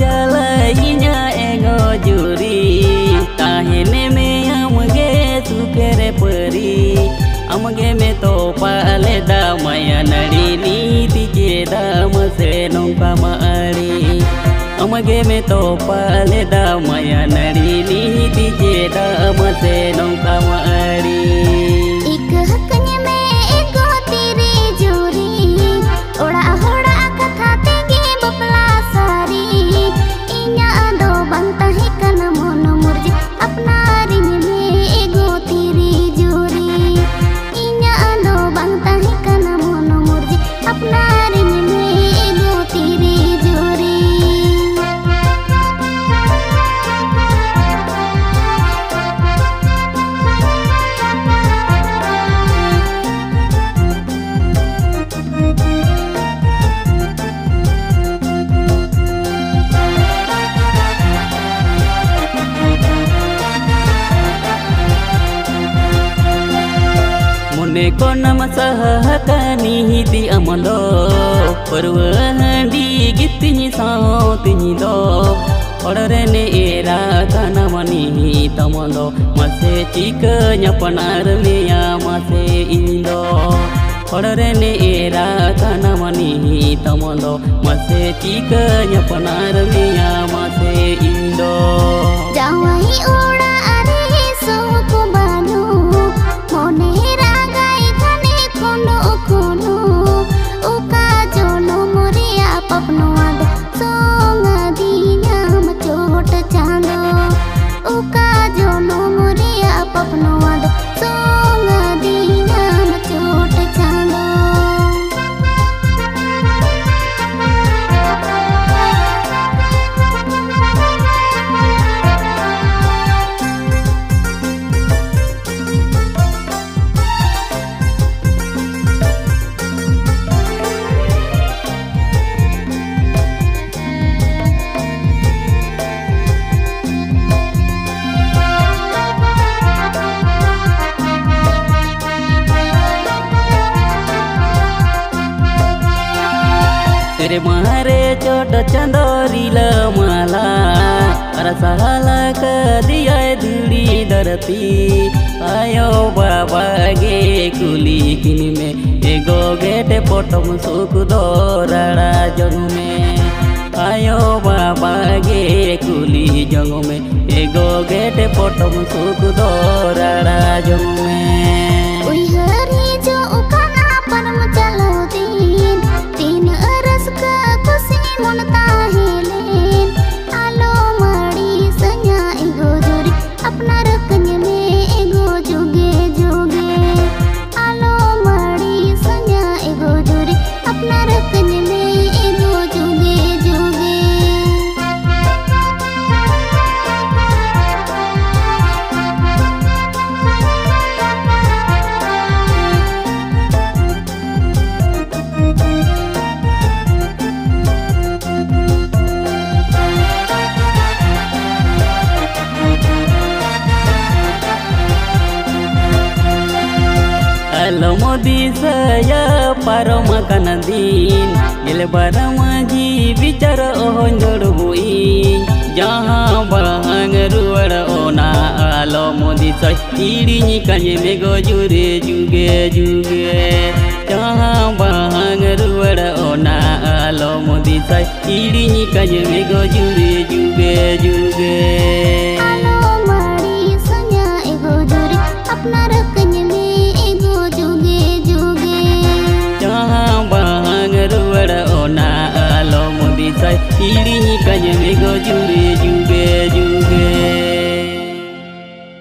Jalainya ego juri tahene me amge sukere peri amge me to pale da maya nari ni tije da mase nongka maari amge me to pale da maya nari ni tije da mase nongka maari ik haknya me ego tiri juri ora hora katha tege bapla sari Kona masahakani hiti amando perwahandi gitini sao tini do orane era kana mani tamando mase chikanya panarliya mase indo orane era kana mani tamando mase chikanya panarliya mase indo jawai ora are so ko banu mone मारे चोट चंदोरी माला रसाला का दिया धूड़ी धरती आयो बाबा गे कुली किन में एगो गेटे पोटम सुख दो राड़ा जंग में आयो बाबा गे कुली जंग में एगो गेटे पोटम सुख दो राड़ा जंग में उइहरी जो उकाना परम चलो दिन तीन अरस का खुशी मनता हेलेन आलो मड़ी सnya एगो जोरी अपना रकन्य में एगो जोगे जोगे आलो मड़ी सnya एगो जोरी अपना रकन्य में एगो जोगे जोगे Modi saya paroma kanadin gele baramaji bicara ohon jodui jaha bahang ruwar ona alo modi sai idini kanye mego jure juge juge jaha bahang ruwar ona alo modi sai idini kanye mego jure juge juge alo mari sanya ego jure apna raknya me Ona alo modi sai idini kanye mego jure